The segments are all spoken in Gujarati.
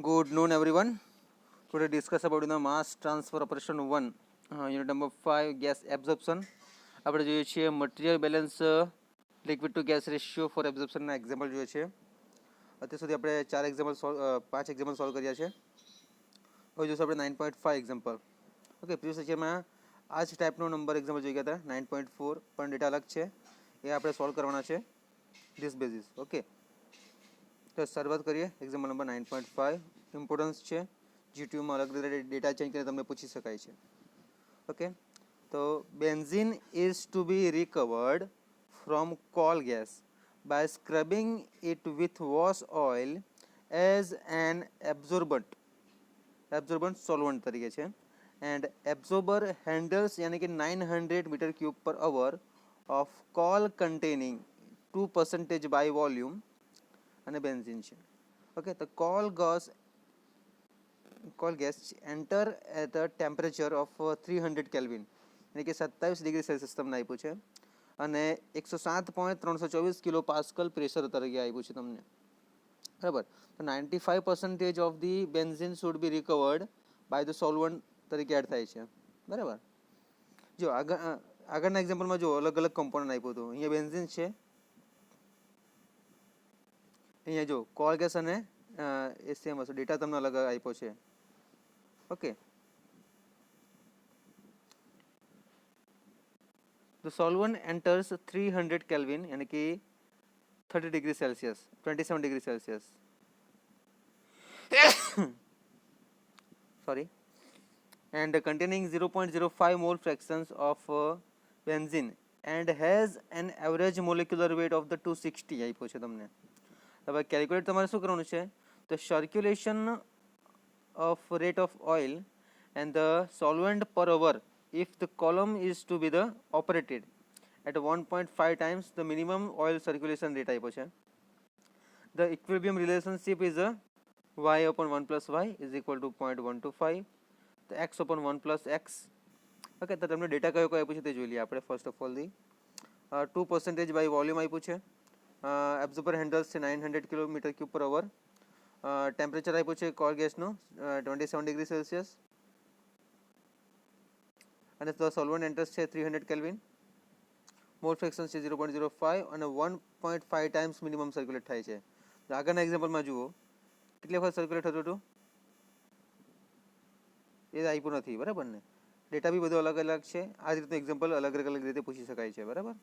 Good noon, everyone. Today discuss about the mass transfer operation 1, unit number 5, gas absorption. આપણે જોઈએ છીએ material balance liquid to gas ratio for એબ્ઝોર્પ્શનના એક્ઝામ્પલ જોઈએ છે. અત્યાર સુધી આપણે 5 એક્ઝામ્પલ સોલ્વ કર્યા છે. હવે જોઈશું આપણે 9.5 એક્ઝામ્પલ. ઓકે, પ્રીવિયસ લેક્ચરમાં આ જ ટાઈપનો નંબર એક્ઝામ્પલ જોઈ ગયા હતા 9.4, પણ ડેટા અલગ છે, એ આપણે સોલ્વ કરવાના છે ધીસ બેઝિસ. ઓકે, તો શરૂઆત કરીએ. એક્ઝામ્પલ નંબર 9.5 ઇમ્પોર્ટન્સ છે. જીટીયુમાં અલગ રીતે ડેટા ચેન્જ કરીને તમને પૂછી શકાય છે. ઓકે, તો benzene is to be recovered from coal gas by scrubbing it with wash oil as an absorbent solvent તરીકે છે. એન્ડ એબ્ઝોર્બર હેન્ડલ્સ યાની કે 900 metre cube per hour of coal containing 2% by volume અને બેન્ઝીન છે. ઓકે, તો coal gas enter at a temperature of 300 kelvin એટલે કે 27 ડિગ્રી સેલ્સિયસ તમને આપ્યું છે, અને 107.324 કિલો પાસ્કલ પ્રેશર તરીકે આપ્યું છે તમને. બરાબર, તો 95% of the benzene should be recovered by the solvent તરીકે એડ થાય છે. બરાબર, જો આગળના એક્ઝામ્પલમાં જો અલગ અલગ કમ્પોનન્ટ આપ્યું હતું. અહીંયા બેન્ઝીન છે, અહીંયા જો કોલ ગેસ અને સેમ હશે, ડેટા તમને અલગ આપ્યો છે. Okay, the solvent enters 300 Kelvin यानी कि 30 degree Celsius 27 degree Celsius sorry, and containing 0.05 mole fractions of benzene and has an average molecular weight of the 260 આપ્યો છે તમને. હવે કેલ્ક્યુલેટ તમારે શું કરવાનું છે? તો circulation of rate of oil and the solvent per hour if the column is to be the operated at 1.5 times the minimum oil circulation rate આપ્યો છે. The equilibrium relationship is a y upon 1 plus y is equal to 0.125, તો x upon 1 plus x. Okay, તો તમને ડેટા કયો આપ્યું છે તે જોઈ લઈએ આપણે. First of all the 2% by volume આપ્યું છે. એબ્ઝોર્બર હેન્ડલ્સ છે 900 કિલોમીટર ક્યુબ પર અવર. ટેમ્પરેચર આપ્યું છે કોલ ગેસનું 27 ડિગ્રી સેલ્સિયસ, અને તો સોલ્વન્ટ એન્ટર્સ છે 300 કેલ્વિન. મોલ ફ્રેક્શન છે 0.05 અને 1.5 ટાઈમ્સ મિનિમમ સર્ક્યુલેટ થાય છે. આગળના એક્ઝામ્પલમાં જુઓ કેટલી વખત સર્ક્યુલેટ થતું હતું એ આપ્યું નથી. બરાબર ને, ડેટા બી બધો અલગ અલગ છે. આ જ રીતનું એક્ઝામ્પલ અલગ અલગ રીતે પૂછી શકાય છે. બરાબર,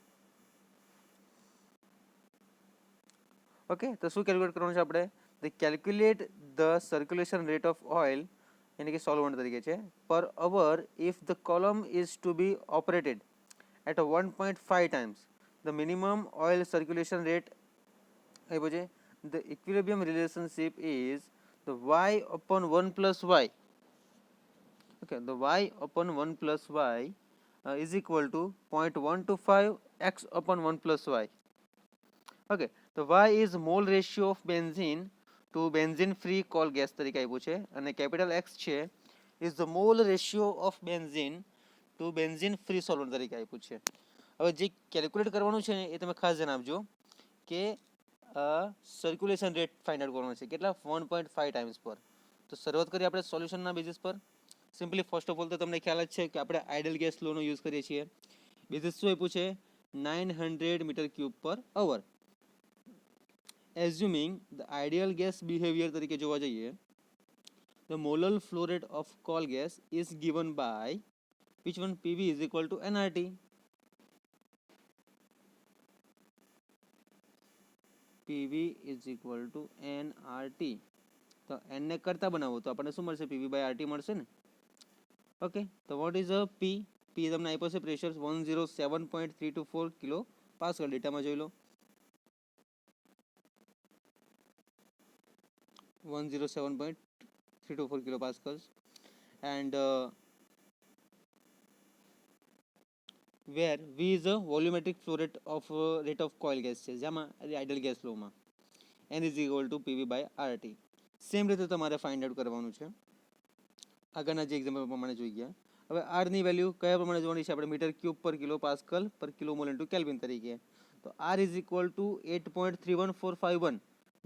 ઓકે, તો શું કેલ્ક્યુલેટ કરવાનું છે આપણે? The calculate the circulation rate of oil यानी कि સોલ્વન્ટ તરીકે છે per hour if the column is to be operated at 1.5 times the minimum oil circulation rate આપ્યો છે. the equilibrium relationship is the y upon 1 plus y. okay, the y upon 1 plus y is equal to 0.125 x upon 1 plus y. okay, તો y is mole ratio of benzene to benzene free coal gas તરીકે આપ્યું છે, અને કેપિટલ x છે is the mole ratio of benzene to benzene free solvent તરીકે આપ્યું છે. હવે જે કેલ્ક્યુલેટ કરવાનું છે એ તમે ખાસ ધ્યાન આપજો કે સર્ક્યુલેશન રેટ ફાઇન્ડ આઉટ કરવાનો છે કેટલા 1.5 ટાઈમ્સ પર. તો શરૂઆત કરીએ આપણે સોલ્યુશનના બેઝિસ પર. સિમ્પલી ફર્સ્ટ ઓફ ઓલ તો તમને ખ્યાલ જ છે કે આપણે આઇડલ ગેસ લોનો યુઝ કરીએ છીએ. બેઝિસ શું આપ્યું છે? 900 metre cube per hour. Assuming the ideal gas behaviour તરીકે જોવા જઈએ, the molar flow rate of coal gas is given by which one? PV is equal to NRT. PV is equal to NRT. તો n ને કરતા બનાવો તો આપણને શું મળશે? PV બાય RT મળશે ને. ઓકે, તો what is a P? P તમને આપ્યો છે પ્રેશર 107.324 કિલો પાસ્કલ. ડેટામાં જોઈ લો 107.324 kilo pascals. And where V is a volumetric flow rate of coil gas છે, જેમાં આઇડલ ગેસ ફ્લોમાં n is equal to PV by RT. Same રીતે તમારે ફાઇન્ડ આઉટ કરવાનું છે. આગળના જે એક્ઝામ્પલ પ્રમાણે જોઈ ગયા. હવે R ની વેલ્યુ કયા પ્રમાણે જોવાની છે આપણે? મીટર ક્યુબ પર kilo pascal per kilo mole into kelvin તરીકે. તો R ઇઝ ઇક્વલ ટુ 8.31451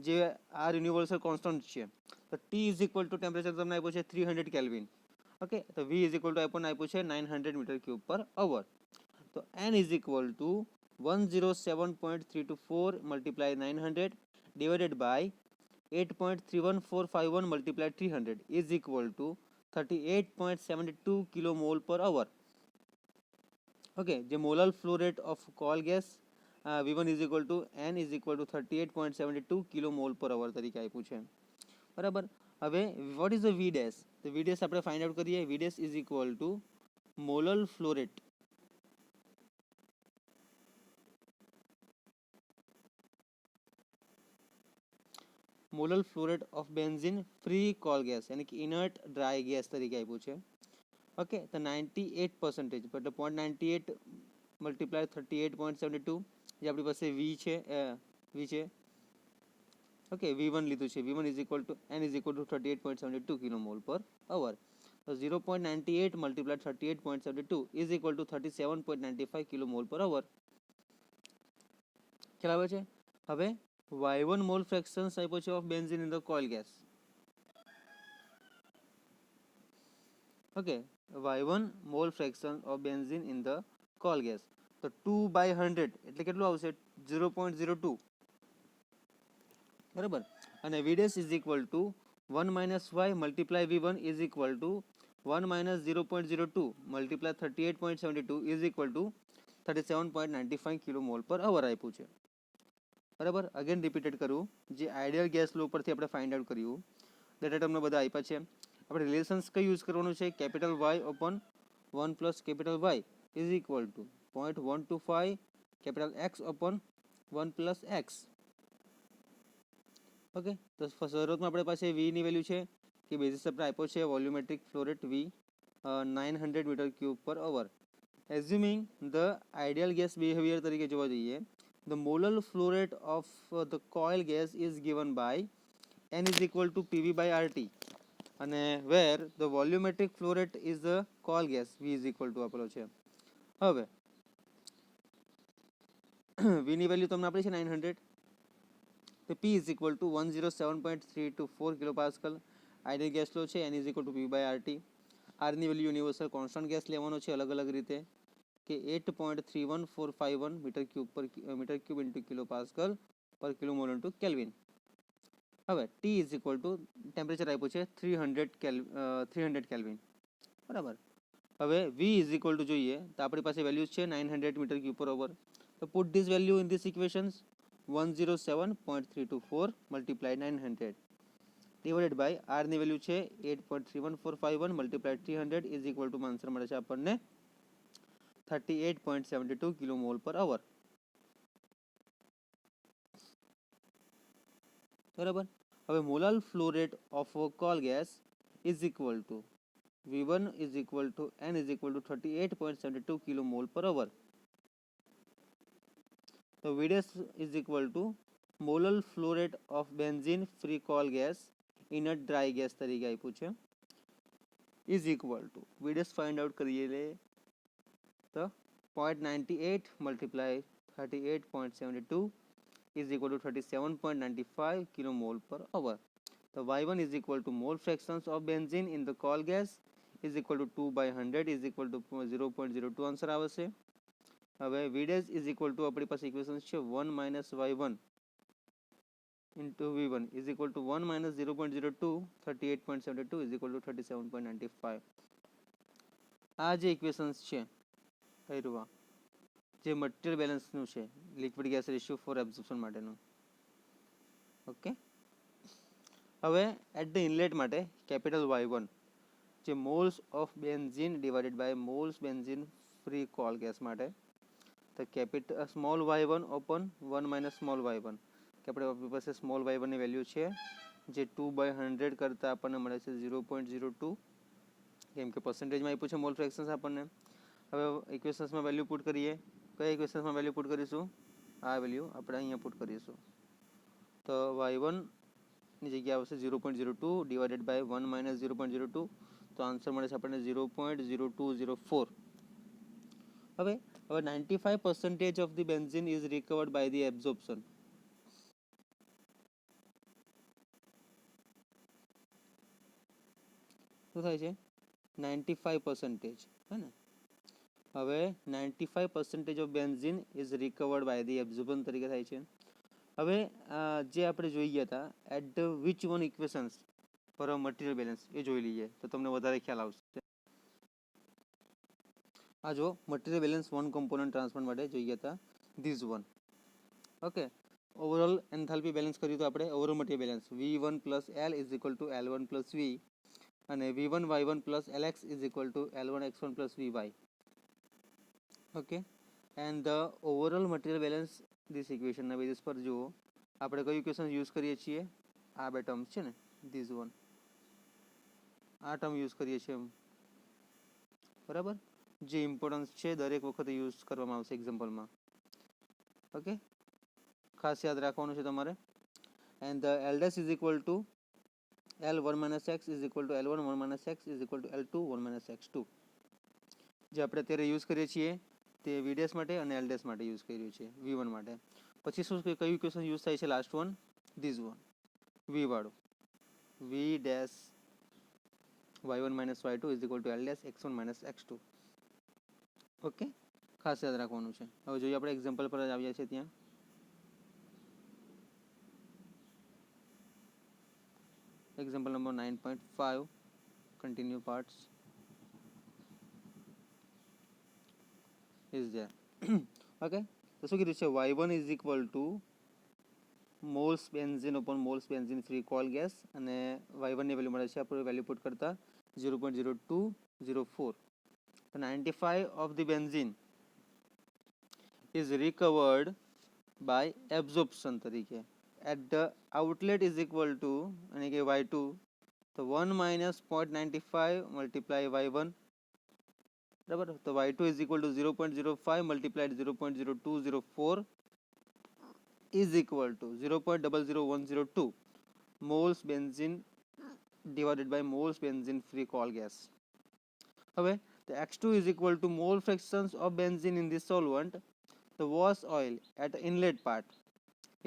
જે આ યુનિવર્સલ કોન્સ્ટન્ટ છે. તો T is equal to temperature તમને આપ્યું છે 300 કેલ્વિન. ઓકે, તો વી ઇઝ ઇક્વલ ટુ આપ્યું છે 900 મીટર ક્યુબ પર અવર. તો N is equal to 107.324 multiply 900 divided by 8.31451 multiply 300 is equal to 38.72 kilo mole per hour. Okay, જે molar flow rate of coal gas V1 is equal to N is equal to 38.72 kilo mole per hour તરીકે આપ્યું છે. બરાબર. હવે what is the V dash? તો વી ડેશ આપણે ફાઇન્ડ આઉટ કરીએ. V dash is equal to molar flow rate of benzene free coal gas यानी कि इनर्ट ड्राई गैस તરીકે આપ્યું છે. ઓકે, તો 98% એટલે 0.98 મલ્ટીપ્લાય 38.72 જે આપણી પાસે વી છે. ઓકે, V1 લીધું છે. V1 is equal to N is equal to 38.72 kilo mole per hour. તો 0.98 multiply 38.72 is equal to 37.95 kilo mole per અવર. ખ્યાલ આવે છે? હવે Y1 મોલ ફ્રેક્શન આપ્યો છે of benzene in the coil gas. Okay, Y1 mole fraction of benzene in the coal gas. તો 2/100 એટલે કેટલું આવશે? 0.02. બરાબર. અને V dash is equal to 1 minus Y multiply V1 is equal to 1 minus 0.02 multiply 38.72 is equal to 37.95 kilo mole per hour આપ્યું છે. બરાબર. અગેન રિપીટેડ કરું, જે આઈડિયલ ગેસ લો પરથી આપણે ફાઇન્ડ આઉટ કર્યું ડેટા તમને બધા આપ્યા છે. આપણે રિલેશન્સ કઈ યુઝ કરવાનું છે? Capital Y open 1 plus capital Y is equal to 0.125 capital X open 1 plus X. Okay, તો શરૂઆતમાં આપણી પાસે વીની વેલ્યુ છે કે બેઝિસ આપણે આપ્યો છે volumetric flow rate V 900 metre cube per hour. Assuming the ideal gas behaviour તરીકે જોવા જઈએ, the molar flow rate of the coil gas is given by N is equal to PV by RT, અને where the volumetric flow rate is the coil gas V is equal to આપેલો છે. હવે V ની વેલ્યુ તમને આપણી છે 900. તો P is equal to 107.324 kilo pascal ideal gas law છે. N is equal to PV by RT. R ની વેલ્યુ યુનિવર્સલ કોન્સ્ટન્ટ ગેસ લેવાનો છે અલગ અલગ રીતે કે 8.31451 metre cube into kilo pascal per kilo mole into kelvin. હવે T is equal to temperature આપ્યું છે 300 કેલ્વિન. બરાબર. હવે વી ઇઝ ઇક્વલ ટુ જોઈએ તો આપણી પાસે વેલ્યુ છે 900 મીટર ક્યુબ પર ઓવર. તો put this value in this equations 107.324 multiply 900 divided by R ની વેલ્યુ છે 8.31451 multiply 300 is equal to answer મળે છે આપણને 38.72 કિલો મોલ પર અવર. બરાબર. હવે molar flow rate of coal gas is equal two V1 is equal to N is equal to 38.72 kilo mole per hour. તો V dash is equal to molar flow rate of benzene free coal gas inert dry gas તરીકે આપ્યું છે is equal two V dash find out કરીએ તો 0.98 multiply 38.72 is equal to 37.95 kilomole per hour. So Y1 is equal to mole fractions of benzene in the coal gas is equal to 2/100 is equal to 0.02 answer આવશે. હવે V dash is equal to આપણી પાસે ઇક્વેશન છે 1 minus Y1 into V1 is equal to 1 minus 0.02 38.72 is equal to 37.95. આ જે ઇક્વેશન્સ છે જે મટીરિયલ બેલેન્સનું છે liquid gas ratio for absorption માટેનું. ઓકે, હવે એટ ધ ઇનલેટ માટે કેપિટલ Y1 જે moles of benzene divided by moles benzene free coal gas માટે તો capital small y1 open 1 minus small y1 કે આપણી પાસે સ્મોલ y1 ની વેલ્યુ છે જે 2/100 કરતાં આપણને મળે છે 0.02 કેમ કે પર્સન્ટેજમાં આપ્યું છે મોલ ફ્રેક્શન્સ આપણને. હવે ઇક્વેશન્સમાં વેલ્યુ પુટ કરીએ. કયા ઇક્વેશન્સમાં વેલ્યુ પુટ કરીશું? આ વેલ્યુ આપણે અહીંયા પુટ કરીશું. તો y1 ની જગ્યા આવશે 0.02 ડિવાઇડેડ બાય 1 માઇનસ 0.02 તો આન્સર મળે છે આપણને 0.0204. હવે 95% of the benzene is recovered by the absorption. શું થાય છે 95% હે ને. હવે 95% of benzene is recovered by the absorbent તરીકે થાય છે. હવે જે આપણે જોઈ ગયા હતા at the which one equations for a material balance એ જોઈ લઈએ તો તમને વધારે ખ્યાલ આવશે. આ જો material balance one component transfer માટે જોઈ ગયા હતા this one. Okay, overall enthalpy balance કર્યું તો આપણે overall material balance V1 plus L is equal to L1 plus V અને V1 Y1 plus LX is equal to L1 X1 plus VY. Okay, and the overall material balance this ઇક્વેશનના બેઝિસ પર જુઓ આપણે કયું ઇક્વેશન યુઝ કરીએ છીએ. આ બે ટર્મ્સ છે ને ધીસ વન, આ ટર્મ યુઝ કરીએ છીએ બરાબર. જે ઇમ્પોર્ટન્સ છે દરેક વખતે યુઝ કરવામાં આવશે એક્ઝામ્પલમાં. ઓકે, ખાસ યાદ રાખવાનું છે તમારે. And the L dash is equal to L1 minus x is equal to L1 1 minus x is equal two L2 1 minus X2. જે આપણે અત્યારે યુઝ કરીએ છીએ તે V ડેશ માટે અને L ડેશ માટે યુઝ કર્યું છે V1 માટે. પછી શું કયું ઇક્વેશન યુઝ થાય છે last one this one V વાળું V dash Y1 minus Y2 is equal two L dash X1 minus X2. Okay, ખાસ યાદ રાખવાનું છે. હવે જોઈએ આપણે એક્ઝામ્પલ પર જ આવ્યા છીએ ત્યાં. Example number 9.5 continue parts is there. Okay, તો શું કીધું છે Y1 is equal to moles benzene upon moles benzene free coal gas અને Y1 ની વેલ્યુ મળે છે આપણે વેલ્યુ પુટ કરતા 0.0204. તો 95 of the benzene is recovered by absorption તરીકે at the outlet is equal to यानी कि Y2 तो 1 minus 0.95 multiply Y1 बराबर. तो Y2 is equal to 0.05 multiplied 0.0204 is equal to 0.00102 moles benzene divided by moles benzene free coal gas. હવે the X2 is equal to mole fractions of benzene in this solvent. The wash oil at the inlet part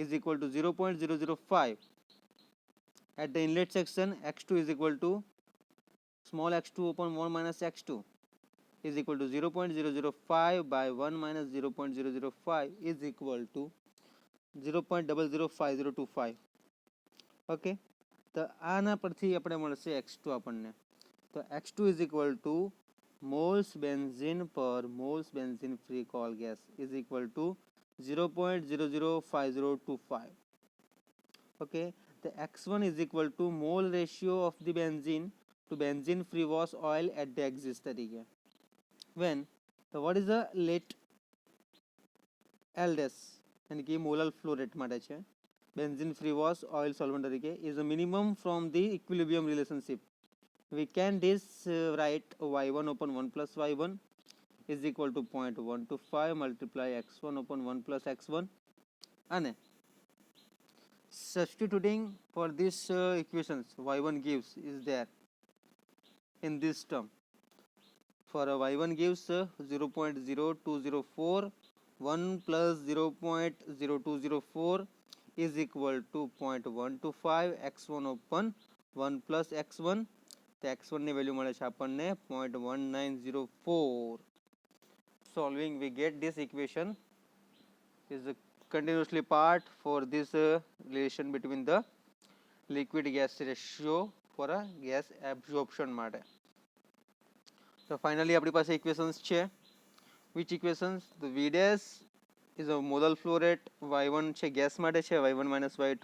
is equal to 0.005. At the inlet section, X2 is equal to small x2 upon 1 minus x2 is equal to 0.005 by 1 minus 0.005 is equal to 0.005025. Okay, તો આના પરથી આપણે મળશે x2 આપણને. તો x2 is equal to moles benzene per moles benzene free coal gas is equal to 0.005025. okay, the x1 is equal to mole ratio of the benzene to benzene free wash oil at the exit તરીકે. when so what is the late L dash यानी कि मोलर फ्लो रेट માટે છે benzene free wash oil solvent તરીકે is a minimum from the equilibrium relationship. We can this write y1 upon 1 plus y1 is equal to 0.125 multiply x1 upon 1 plus x1 and substituting for this equations y1 gives is there in this term. For y1 gives 0.0204 1 plus 0.0204 is equal to 0.125 x1 upon 1 plus x1. તો x1 ની વેલ્યુ મળે છે આપણને 0.1904. solving we get this equation is a continuously part for this relation between the liquid gas ratio for a gas absorption માટે. So finally આપણી પાસે equations છે. which equations? the V dash is a modal flow rate y1 છે gas માટે છે y1 minus y2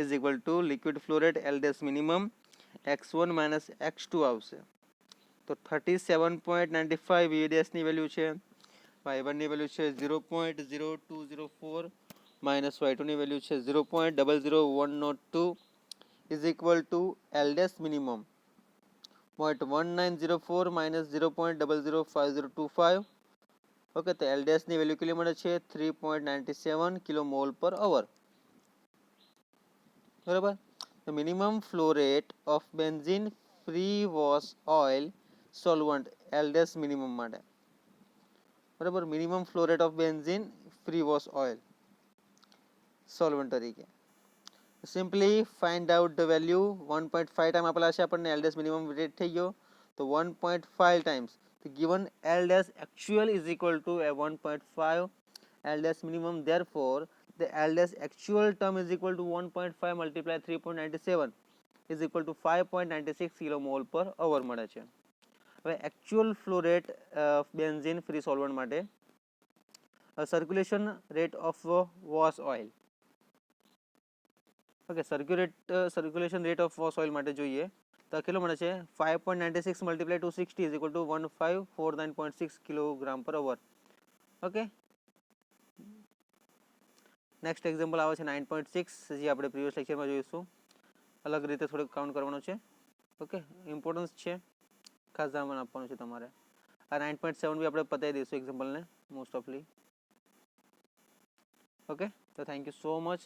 is equal to liquid flow rate L dash minimum x1 minus x2 આવશે. તો 37.95 V dash ની વેલ્યુ છે, y1 ની વેલ્યુ છે 0.0204 minus y2 ની વેલ્યુ છે 0.00102 is equal to L dash minimum 0.1904 minus 0.005025. Okay, તો L dash ની વેલ્યુ કેટલી મળે છે 3.97 કિલો મોલ પર અવર. બરાબર. the minimum flow rate of benzene free wash oil solvent L dash minimum માટે બરાબર minimum flow rate of benzene free wash oil solvent તરીકે simply find out the value 1.5 time આપેલા છે આપણને એલ ડેશ મિનિમમ રેટ થઈ ગયો તો 1.5 times given L dash actual is equal to a 1.5 L dash minimum, therefore the L dash actual term is equal to 1.5 multiply 3.97 is equal to 5.96 kilomole per hour મળે છે. હવે actual flow rate benzene free solvent માટે circulation rate of wash oil, okay circulation rate of wash oil માટે જોઈએ તો કેટલો મળે છે 5.96 multiply 260 is equal two 1549.6 kilogram પર અવર. ઓકે, નેક્સ્ટ એક્ઝામ્પલ આવે છે 9.6 જે આપણે પ્રીવિયસ લેક્ચરમાં જોઈશું. અલગ રીતે થોડુંક કાઉન્ટ કરવાનું છે. ઓકે, ઇમ્પોર્ટન્સ છે, ખાસ ધ્યાન આપવાનું છે તમારે. આ 9.7 બી આપણે પતાવી દઈશું એક્ઝામ્પલને મોસ્ટ ઓફલી. ઓકે, તો થેન્ક યુ સો મચ.